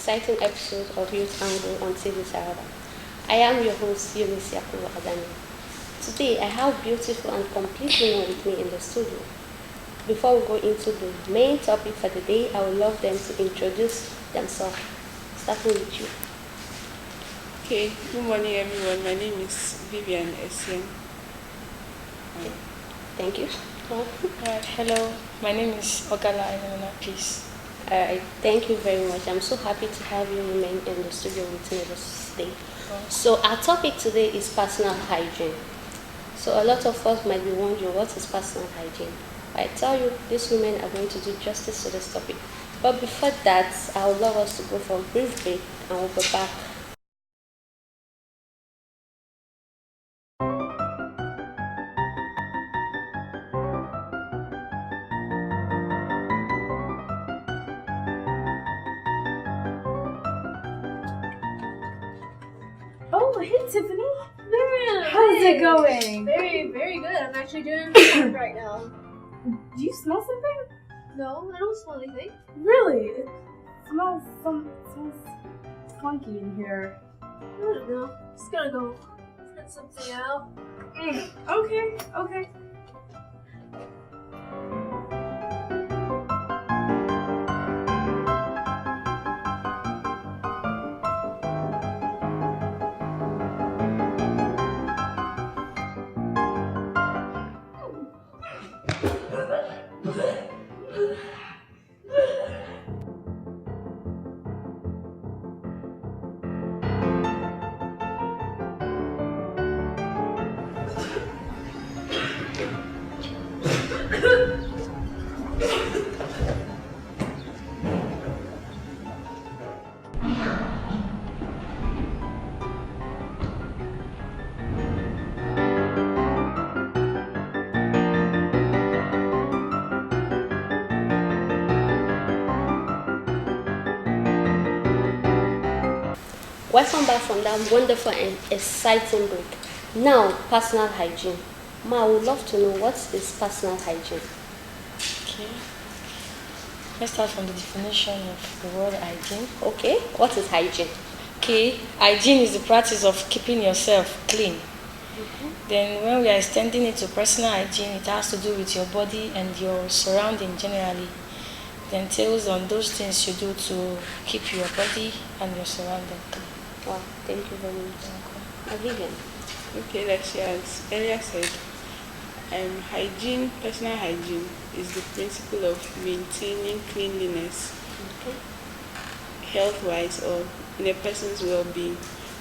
exciting episode of Youth Angle on TV Saraba. I am your host, Eunice Yakubu Adani. Today, I have beautiful and complete women with me in the studio. Before we go into the main topic for the day, I would love them to introduce themselves. Starting with you. Okay, good morning everyone. My name is Vivian Essien. Thank you. Hello, my name is Ogala Elena Peace. Thank you very much. I'm so happy to have you remain in the studio with me this day. So our topic today is personal hygiene. So a lot of us might be wondering, what is personal hygiene? I tell you, these women are going to do justice to this topic. But before that, I would love us to go for a brief break and we'll be back. Oh, hey Tiffany. Vivian, How's it going? Very, very good. I'm actually doing work right now. Do you smell something? No, I don't smell anything. Really? It smells smells funky in here. I don't know. Just gonna go get something out. Okay. Welcome back from that wonderful and exciting break. Now, personal hygiene. Ma, I would love to know, what is personal hygiene? Okay. Let's start from the definition of the word hygiene. Okay, what is hygiene? Okay, hygiene is the practice of keeping yourself clean. Then when we are extending it to personal hygiene, it has to do with your body and your surrounding generally. It entails on those things you do to keep your body and your surrounding clean. Wow, thank you very much. Vivian. Okay, like she has earlier said, personal hygiene is the principle of maintaining cleanliness, health-wise, or in a person's well-being.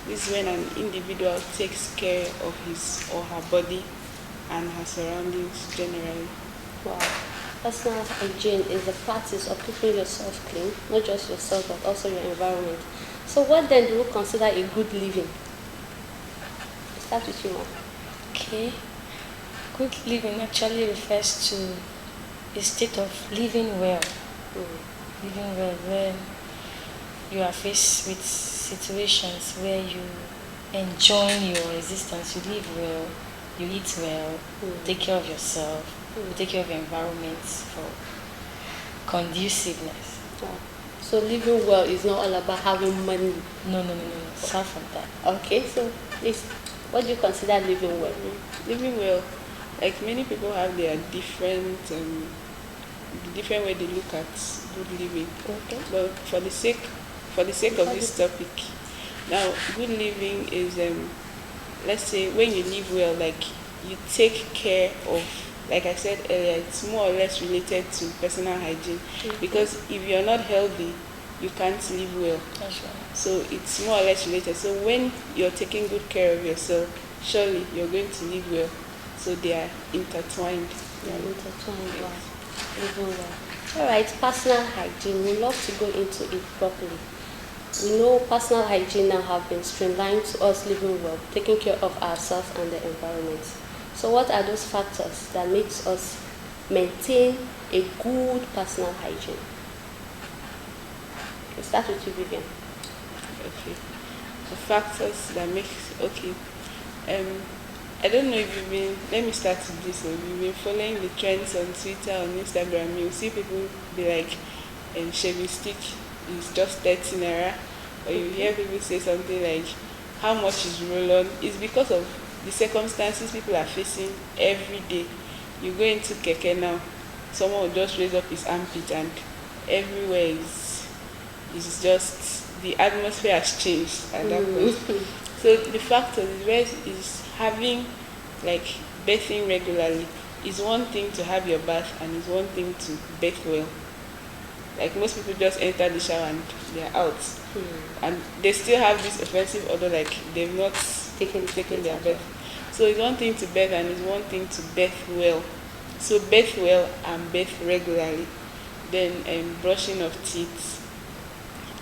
This is when an individual takes care of his or her body and her surroundings generally. Wow. Personal hygiene is the practice of keeping yourself clean, not just yourself, but also your environment. So what then do we consider a good living? Start with you, Ma. Okay. Good living actually refers to a state of living well. Living well where you are faced with situations where you enjoy your existence, you live well, you eat well, take care of yourself, you take care of your environment for conduciveness. Wow. So living well is not all about having money. No. Far from that. Okay, so please, what do you consider living well? Living well, like many people have their different way they look at good living. Okay. But for the sake of this topic, now good living is let's say when you live well, like you take care of, like I said earlier, it's more or less related to personal hygiene. Because if you're not healthy, you can't live well. That's right. So it's more or less related. So when you're taking good care of yourself, surely you're going to live well. So they are intertwined. They are intertwined. Wow. Living well. Alright, personal hygiene. We love to go into it properly. We know personal hygiene now have been streamlined to us living well, taking care of ourselves and the environment. So what are those factors that makes us maintain a good personal hygiene? We'll start with you, Vivian. Okay. The factors that make I don't know if you've been, let me start with this. If you've been following the trends on Twitter, on Instagram, you'll see people be like, shaving stick is just 30 naira, or you hear people say something like, how much is roll-on? It's because of the circumstances people are facing every day. You go into keke now, someone will just raise up his armpit and everywhere is just, the atmosphere has changed at that point. So the fact of the rest is having like bathing regularly is one thing to have your bath and is one thing to bathe well. Like most people just enter the shower and they're out. And they still have this offensive odor like they've not taken their bath. So it's one thing to bathe and it's one thing to bathe well. So bathe well and bathe regularly. Then brushing of teeth.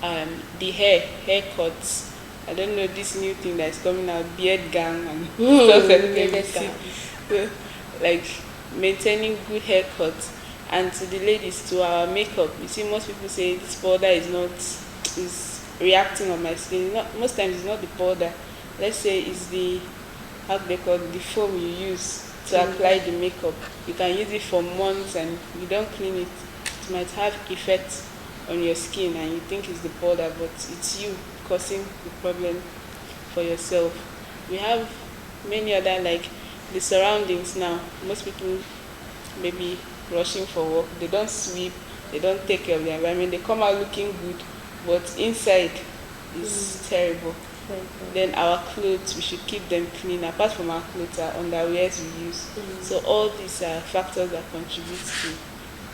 The haircuts. I don't know this new thing that's coming out, beard gang and stuff like that. So, like maintaining good haircuts. And to the ladies, to our makeup, you see most people say this powder is reacting on my skin. Most times it's not the powder. Let's say it's the, how they call it, the foam you use to apply the makeup. You can use it for months and you don't clean it. It might have effects on your skin and you think it's the powder, but it's you causing the problem for yourself. We have many other, like the surroundings now. Most people maybe rushing for work, they don't sweep, they don't take care of the environment, they come out looking good, but inside is terrible. Then our clothes, we should keep them clean. Apart from our clothes, our underwears we use. So all these are factors that contribute to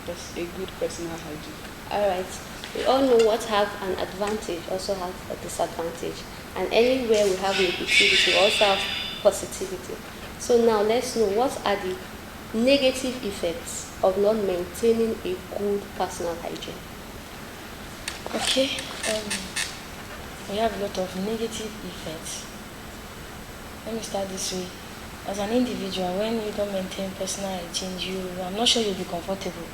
just a good personal hygiene. Alright, we all know what have an advantage also have a disadvantage. And anywhere we have negativity, we also have positivity. So now let's know what are the negative effects of not maintaining a good personal hygiene. Okay, we have a lot of negative effects. Let me start this way. As an individual, when you don't maintain personal hygiene, I'm not sure you'll be comfortable.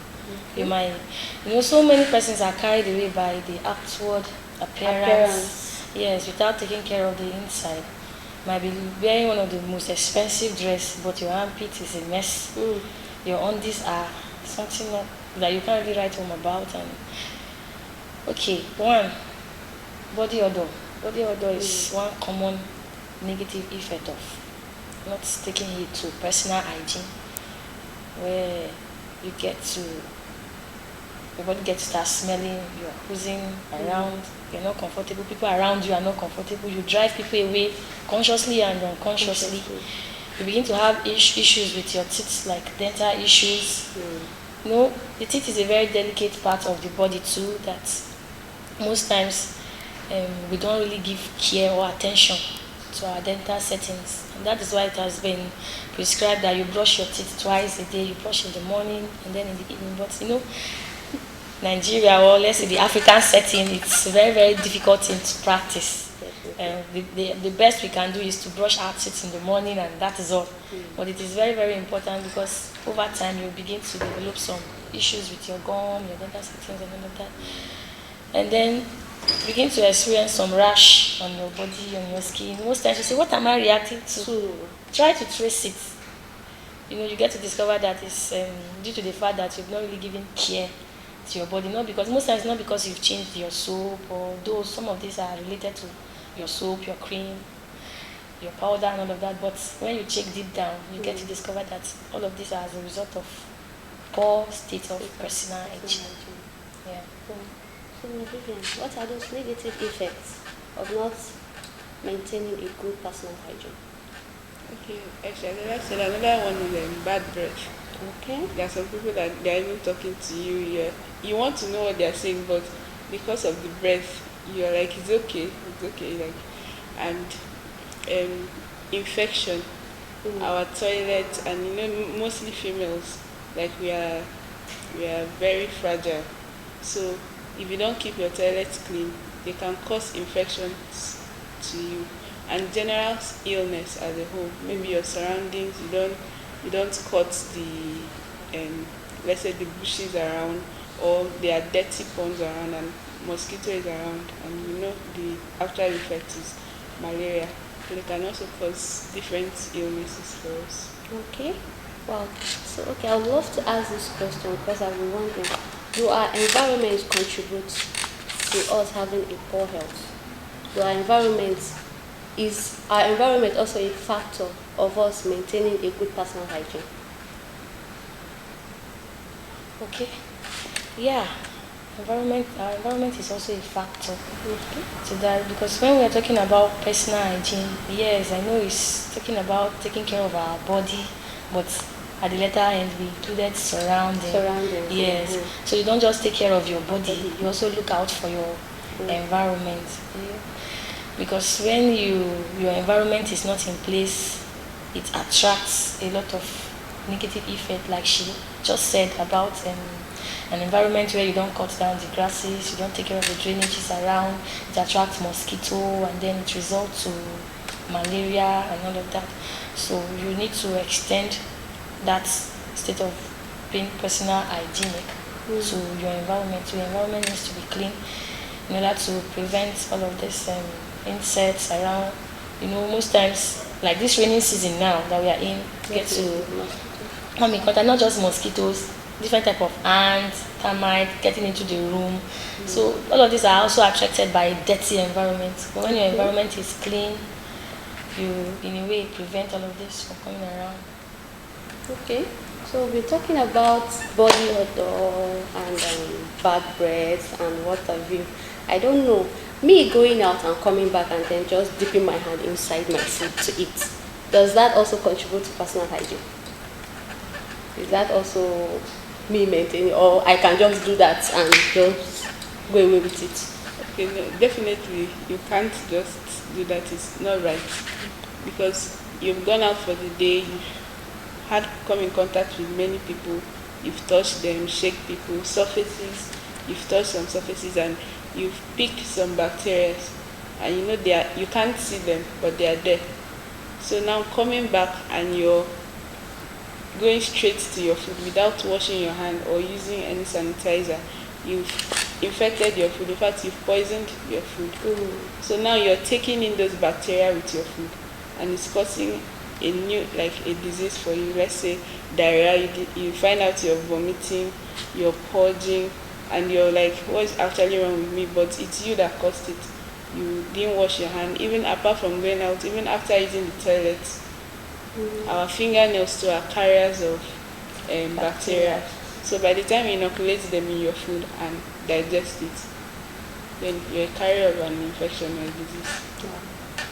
You might, so many persons are carried away by the outward appearance. Yes, without taking care of the inside. Might be wearing one of the most expensive dress, but your armpit is a mess. Your undies are something that you can't really write home about. And okay, one, body odor. Body odor is one common negative effect of not taking it to personal hygiene, where your body gets to start smelling, you're oozing around, you're not comfortable, people around you are not comfortable, you drive people away consciously and unconsciously. You begin to have issues with your teeth, like dental issues. The teeth is a very delicate part of the body too, that most times we don't really give care or attention to our dental settings. And that is why it has been prescribed that you brush your teeth twice a day. You brush in the morning and then in the evening. But Nigeria, or let's say the African setting, it's a very, very difficult thing to practice. The best we can do is to brush our teeth in the morning, and that is all. But it is very, very important, because over time you begin to develop some issues with your gum, your dental settings, and all of that. And then begin to experience some rash on your body, on your skin. Most times you say, what am I reacting to? Try to trace it. You get to discover that it's due to the fact that you've not really given care to your body. Not because, most times not because you've changed your soap, or those, some of these are related to your soap, your cream, your powder, and all of that. But when you check deep down, you get to discover that all of these are as a result of poor state of personal hygiene. Yeah. So Vivian, what are those negative effects of not maintaining a good personal hygiene? Okay, actually, like I said, another one is bad breath. Okay. There are some people that they're even talking to you. You want to know what they're saying, but because of the breath, you're like, it's okay, like, and infection. Our toilet, and mostly females, like we are very fragile. So if you don't keep your toilets clean, they can cause infections to you, and general illness as a whole. Maybe your surroundings, you don't cut the let's say the bushes around, or there are dirty ponds around and mosquito is around, and the after effect is malaria. So they can also cause different illnesses for us. Okay. Wow. So I would love to ask this question, because I've been wondering, do our environment contribute to us having a poor health. So our environment also a factor of us maintaining a good personal hygiene? Okay. Yeah. Our environment is also a factor to that, because when we are talking about personal hygiene, yes, I know it's talking about taking care of our body, but at the latter end we included Surroundings. Yes. So you don't just take care of your body, you also look out for your environment. Because when your environment is not in place, it attracts a lot of negative effect, like she just said about an environment where you don't cut down the grasses, you don't take care of the drainages around, it attracts mosquito, and then it results to malaria and all of that. So you need to extend that state of being personal hygienic to your environment. Your environment needs to be clean in order to prevent all of this insects around. Most times, like this raining season now that we are in, get to come in contact, not just mosquitoes, different type of ants, termites getting into the room. So all of these are also attracted by a dirty environment. But when your environment is clean, you in a way prevent all of this from coming around. Okay, so we're talking about body odor and bad breath and what have you. I don't know, me going out and coming back and then just dipping my hand inside my food to eat, does that also contribute to personal hygiene? Is that also me maintaining, or I can just do that and just go away with it? Okay, no, definitely you can't just do that. It's not right, because you've gone out for the day, you've had come in contact with many people, you've touched them, shake people, surfaces, you've touched some surfaces, and you've picked some bacteria, and you can't see them, but they are there. So now coming back and you're going straight to your food without washing your hand or using any sanitizer, you've infected your food. In fact, you've poisoned your food. So now you're taking in those bacteria with your food, and it's causing a disease for you. Let's say diarrhea. You find out you're vomiting, you're purging, and you're like, what's actually wrong with me? But it's you that caused it. You didn't wash your hand, even apart from going out, even after using the toilet. Our fingernails too are carriers of bacteria. So by the time you inoculate them in your food and digest it, then you're a carrier of an infection or a disease.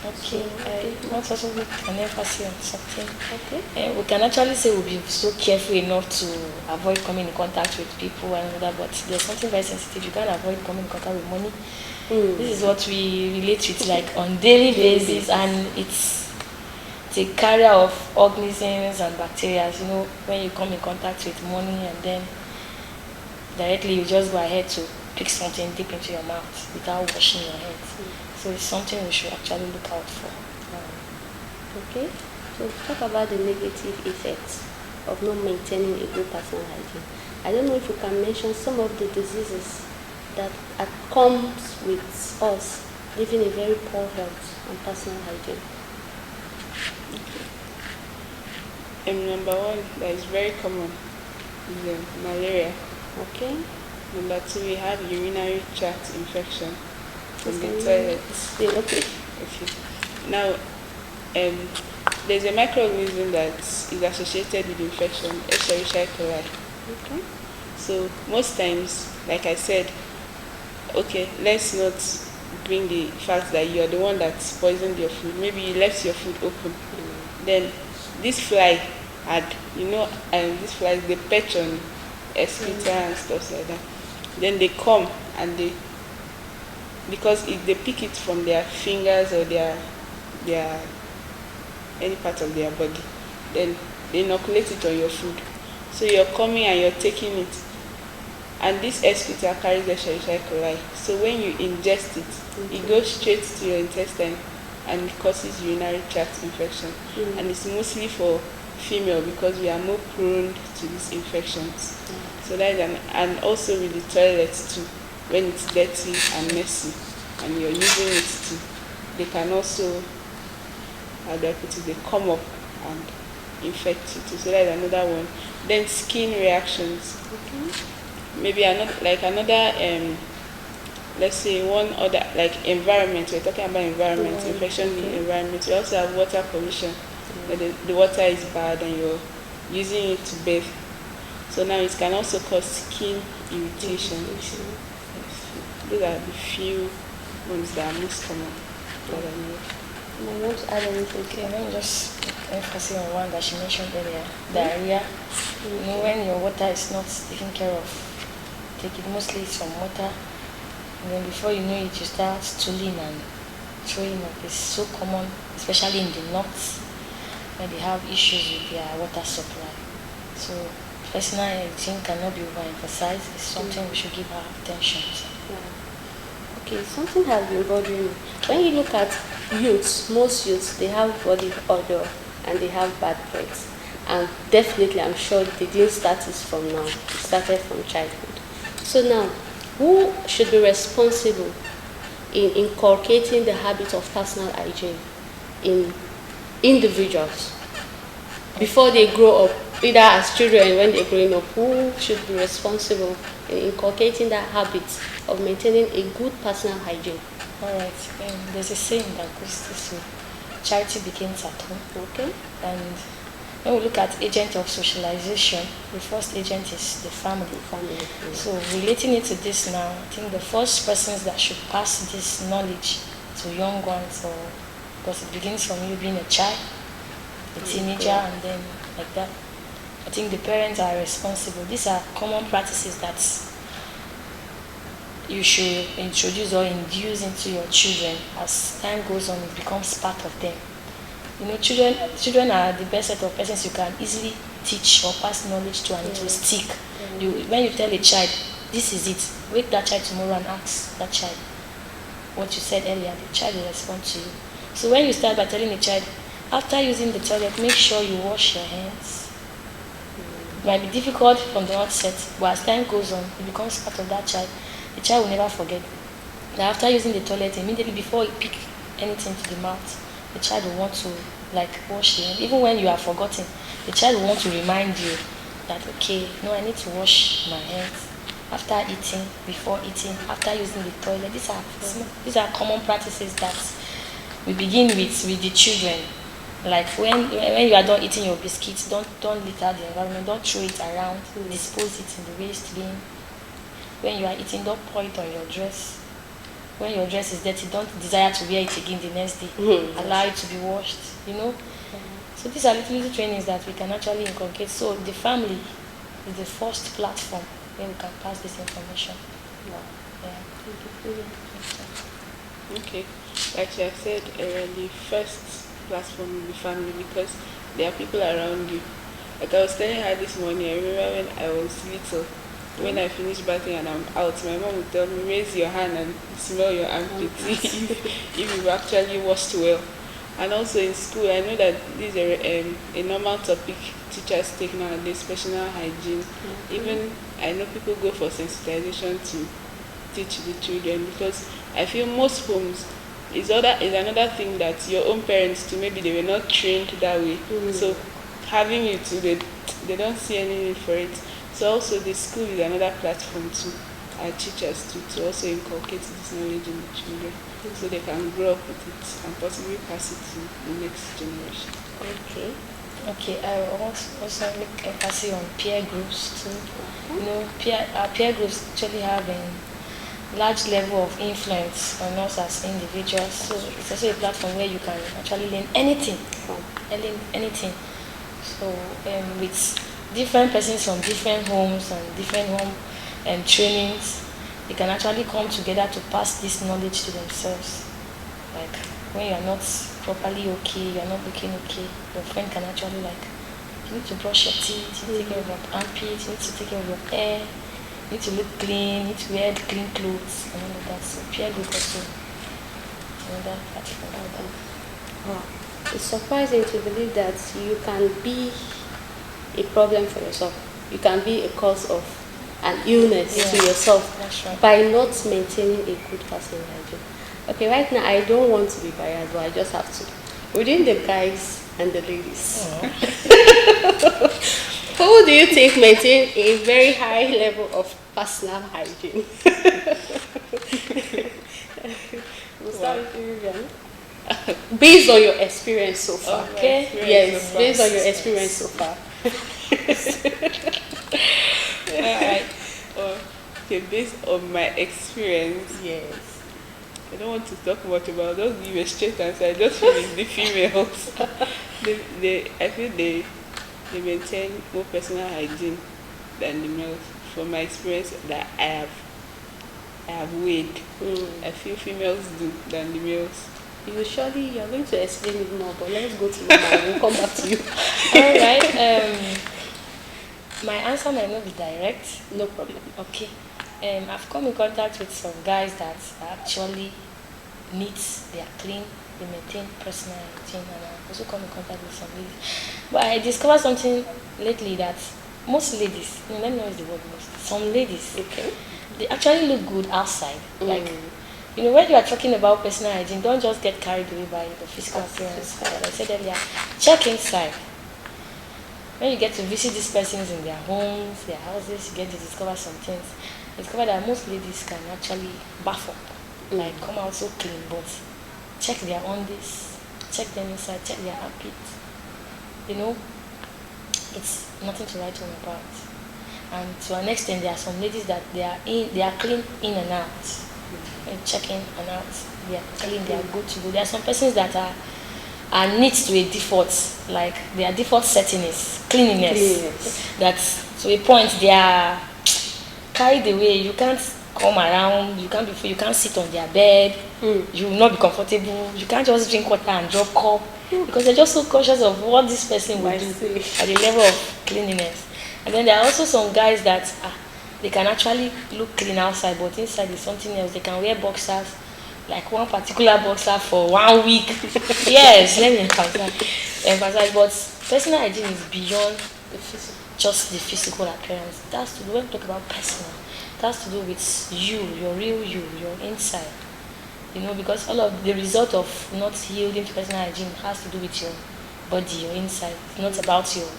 Okay, I want to also make an emphasis on something. Okay. We can actually say we'll be so careful enough to avoid coming in contact with people and all that, but there's something very sensitive. You can't avoid coming in contact with money. This is what we relate with like on daily basis, and it's a carrier of organisms and bacteria. When you come in contact with money, and then directly you just go ahead to pick something deep into your mouth without washing your hands. So it's something we should actually look out for. Okay, so talk about the negative effects of not maintaining a good personal hygiene. I don't know if you can mention some of the diseases that comes with us living a very poor health and personal hygiene. Number one that is very common is malaria. Okay. Number two, we have urinary tract infection from the toilet. Okay. Now, there's a microorganism that is associated with infection, Escherichia coli. Okay. So most times, like I said, okay, let's not bring the fact that you're the one that's poisoned your food. Maybe you left your food open. Then this fly these flies, they perch on excreta and stuff like that. Then they come and because if they pick it from their fingers or their any part of their body, then they inoculate it on your food. So you're coming and you're taking it, and this excreta carries Escherichia coli. So when you ingest it, it goes straight to your intestine and it causes urinary tract infection. And it's mostly for female because we are more prone to these infections. So that is and also with the toilets too, when it's dirty and messy and you're using it they can also, how do I put it, they come up and infect you too. So that is another one. Then skin reactions. Maybe another let's say one other like environment. We're talking about environment, infection in the environment. We also have water pollution. Where the water is bad and you're using it to bathe. So now it can also cause skin irritation. Yes. Those are the few ones that are most common that I know. I want to add anything. Okay, let me just emphasize on one that she mentioned earlier, diarrhea. You know, when your water is not taken care of, take it mostly it's from water, and then before you know it, you start stooling and throwing up. It's so common, especially in the north, where they have issues with their water supply. So personal hygiene cannot be overemphasized. It's something we should give our attention to. Okay, something has been bothering me. When you look at youths, most youths, they have body odor and they have bad breath. And definitely, I'm sure they didn't start this from now. It started from childhood. So now, who should be responsible in inculcating the habit of personal hygiene in individuals before they grow up, either as children when they're growing up? Who should be responsible in inculcating that habit of maintaining a good personal hygiene? All right, there's a saying that goes this way: charity begins at home. Okay. And when we look at agent of socialization, the first agent is the family. So relating it to this now, I think the first persons that should pass this knowledge to young ones, or because it begins from you being a child, a teenager, and then like that. I think the parents are responsible. These are common practices that you should introduce or induce into your children. As time goes on, it becomes part of them. You know, children are the best set of persons you can easily teach or pass knowledge to, and it will stick. When you tell a child, this is it, wake that child tomorrow and ask that child what you said earlier, the child will respond to you. So when you start by telling a child, after using the toilet, make sure you wash your hands. It might be difficult from the outset, but as time goes on, it becomes part of that child. The child will never forget that after using the toilet, immediately before you pick anything to the mouth, the child will want to wash the hand. Even when you have forgotten, the child will want to remind you that, okay, no, I need to wash my hands after eating, before eating, after using the toilet. These are common practices that we begin with the children. Like when you are done eating your biscuits, don't litter the environment, don't throw it around, dispose it in the waste bin. When you are eating, don't pour it on your dress. When your dress is dirty, don't desire to wear it again the next day. Allow it to be washed, you know. So these are little trainings that we can actually inculcate. So the family is the first platform where we can pass this information. Okay, like I said earlier, the first platform will be family, because there are people around you. Like I was telling her this morning, I remember when I was little, when I finished bathing and I'm out, my mom would tell me, raise your hand and smell your armpit if you've actually washed well. And also in school, I know that this is a normal topic teachers take nowadays, personal hygiene. Even I know people go for sensitization to teach the children, because I feel most homes is another thing that your own parents too, maybe they were not trained that way. So having it too, they don't see any need for it. So also the school is another platform to our teachers to also inculcate this knowledge in the children, so they can grow up with it and possibly pass it to the next generation. Okay, I want to also make emphasis on peer groups too. You know, our peer groups actually have a large level of influence on us as individuals. So it's also a platform where you can actually learn anything. So with different persons from different homes and different home trainings, they can actually come together to pass this knowledge to themselves. Like when you are not properly okay, you are not looking okay, your friend can actually you need to brush your teeth, you need to take care of your armpits, you need to take care of your hair, you need to look clean, you need to wear clean clothes and all of that. So peer group also another platform. Wow. It's surprising to believe that you can be a problem for yourself. You can be a cause of an illness to yourself by not maintaining a good personal hygiene. Okay, right now I don't want to be biased, but I just have to. Within the guys and the ladies, who do you think maintain a very high level of personal hygiene? We'll start with you, Vivian. Based on your experience so far. Okay. Yes, based on your experience so far. Alright. Okay, based on my experience, Yes. I don't want to talk much about. Just give a straight answer. I just feel it's the females. I feel they maintain more personal hygiene than the males. From my experience that I have weighed, I feel females do than the males. You're going to explain it more, but let's go to Mama. We'll come back to you. All right. My answer might not be direct. No problem. Okay. I've come in contact with some guys that are actually neat, they are clean, they maintain personal hygiene, and I've also come in contact with some ladies. But I discovered something lately that most ladies, no, let me know the word most, some ladies, Okay. they actually look good outside. Like, when you are talking about personal hygiene, don't just get carried away by the physical appearance. Like I said earlier, check inside. When you get to visit these persons in their homes, their houses, you get to discover some things. You discover that most ladies can actually bath up, like come out so clean, but check their undies, check them inside, check their armpits. It's nothing to write home about. And to an extent, there are some ladies that they are clean in and out, and check in and out. They are clean, they are good to go. There are some persons that are neat to a default, like their default setting is cleanliness. That's to a point they are carried away. You can't come around, you can't sit on their bed, you will not be comfortable, you can't just drink water and drop cup because they're just so conscious of what this person will do at the level of cleanliness. And then there are also some guys that they can actually look clean outside, but inside is something else. They can wear boxers, like one particular boxer for 1 week. Yes, let me emphasize. But personal hygiene is beyond just the physical appearance. It has to do, when we talk about personal, it has to do with you, your real you, your inside. Because all of the result of not yielding to personal hygiene has to do with your body, your inside. It's not about your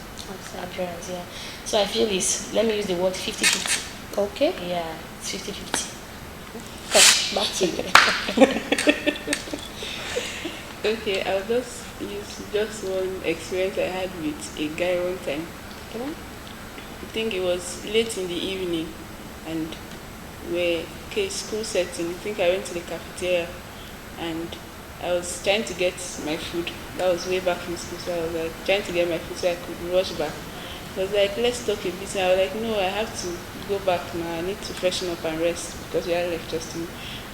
appearance. Yeah. So I feel let me use the word 50-50. Okay. Yeah, it's 50-50. Back to you. Okay, I'll just use one experience I had with a guy one time. I think it was late in the evening, and school setting. I think I went to the cafeteria, and I was trying to get my food. That was way back in school, so I was like trying to get my food so I could rush back. I was like, let's talk a bit. And I was like, no, I have to go back now. I need to freshen up and rest because we had lectures to.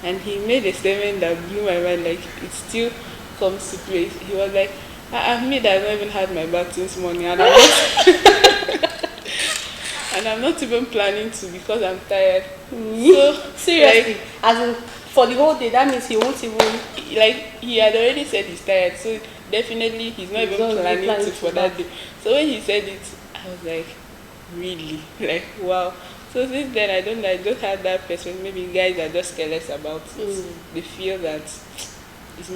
And he made a statement that blew my mind. Like, it still comes to play. He was like, I've not even had my bath since morning, and I'm not even planning to because I'm tired. So seriously, as in for the whole day, that means he won't even. Like, he had already said he's tired, so definitely he's not even planning to for that day. So when he said it, I was like, really? Like, wow. So since then, I just had that person. Maybe guys are just careless about it. They feel that it's a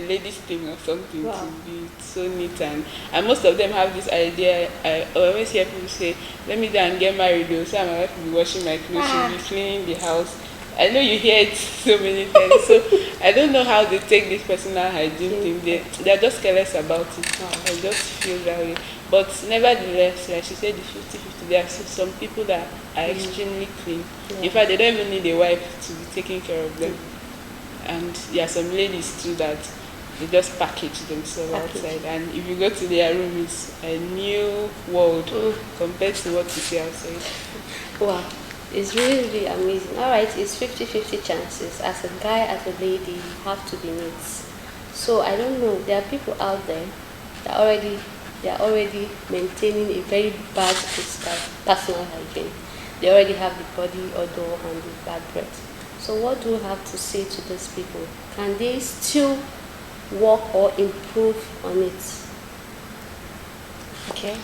ladies thing or something to be so neat, and most of them have this idea. I always hear people say, let me go and get married though, so my wife will be washing my clothes, she'll be cleaning the house. I know you hear it so many times, so I don't know how they take this personal hygiene thing. They're just careless about it. I just feel that way. But nevertheless, like she said, the 50-50, there are some people that are extremely clean. In fact, they don't even need a wife to be taking care of them. And there are some ladies too that they just package themselves outside. And if you go to their room, it's a new world compared to what you see outside. Wow. It's really, really amazing. Alright, it's 50-50 chances. As a guy, as a lady, you have to be neat. So I don't know, there are people out there that they are already maintaining a very bad personal hygiene. They already have the body odor and the bad breath. So what do you have to say to these people? Can they still work or improve on it? Okay.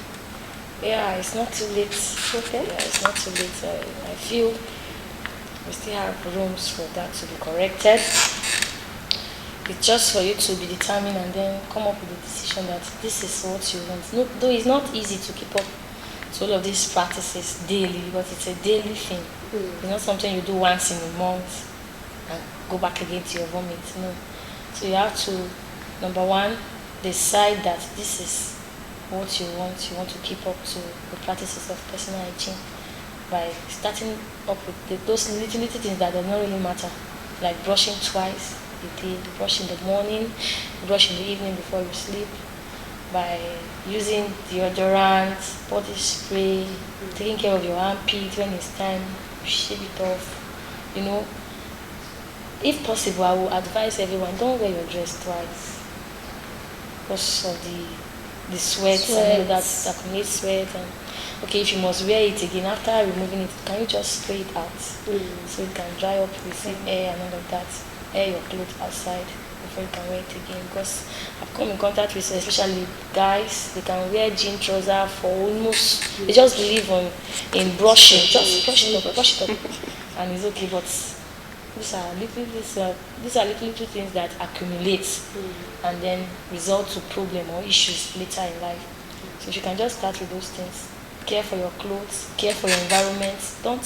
Yeah, it's not too late. Okay. Yeah, it's not too late. I feel we still have rooms for that to be corrected. It's just for you to be determined and then come up with a decision that this is what you want. No, though it's not easy to keep up to all of these practices daily, but it's a daily thing. It's not something you do once in a month and go back again to your vomit. No. So you have to, number one, decide that this is what you want. You want to keep up to the practices of personal hygiene by starting up with those little things that do not really matter, like brushing twice a day, brush in the morning, brush in the evening before you sleep, by using deodorant, body spray, taking care of your armpit when it's time, shave it off. You know, if possible, I will advise everyone, don't wear your dress twice because of the sweat and that accumulates sweat. And okay, if you must wear it again after removing it, can you just spray it out so it can dry up, receive air and all of that, air your clothes outside before you can wear it again. Because I've come in contact with especially guys, they can wear jean trouser for almost, they just believe in brushing, just brush it up and it's okay. But these are little things that accumulate and then result to problem or issues later in life. So if you can just start with those things, care for your clothes, care for your environment. Don't,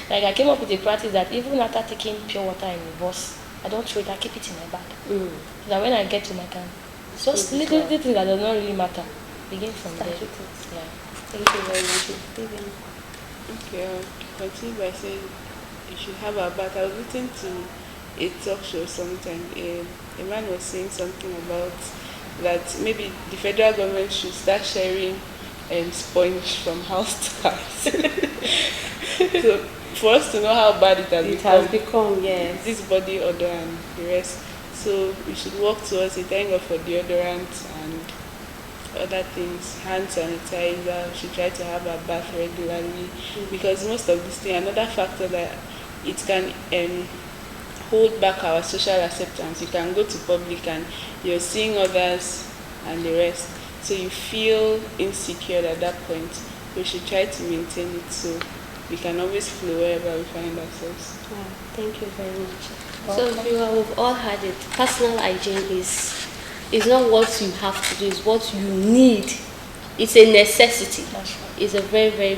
like I came up with a practice that even after taking pure water in the bus, I don't throw it, I keep it in my bag. So that when I get to my camp, it's just little things that do not really matter. Begin from there. Yeah. Thank you very much, Vivian. Okay, I'll continue by saying you should have a bath. I was listening to a talk show sometime. A man was saying something about that maybe the federal government should start sharing sponge from house to house. So for us to know how bad it has become, yes. This body odor and the rest. So we should work towards it. Thank God for deodorant and other things, hand sanitizer. We should try to have a bath regularly because most of this thing, another factor that it can hold back our social acceptance. You can go to public and you're seeing others and the rest, so you feel insecure at that point. We should try to maintain it so we can always flow wherever we find ourselves. Wow, thank you very much. So we've all had it. Personal hygiene is not what you have to do, it's what you need. It's a necessity. It's a very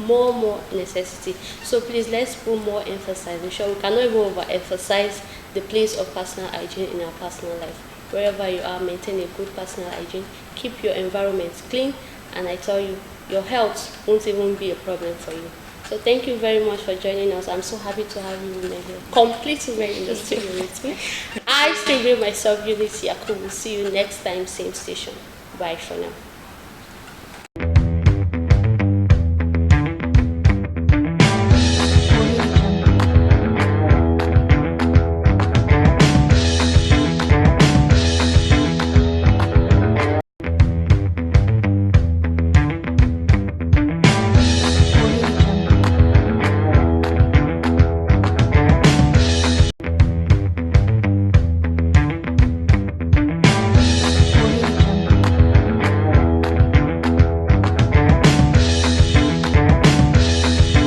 more necessity. So please, let's put more emphasis. I'm sure we cannot even overemphasize the place of personal hygiene in our personal life. Wherever you are, maintain a good personal hygiene. Keep your environment clean, and I tell you, your health won't even be a problem for you. So thank you very much for joining us. I'm so happy to have you women here. Complete women in the studio with me. I still bring myself Unity Yaku. We'll see you next time, same station. Bye for now.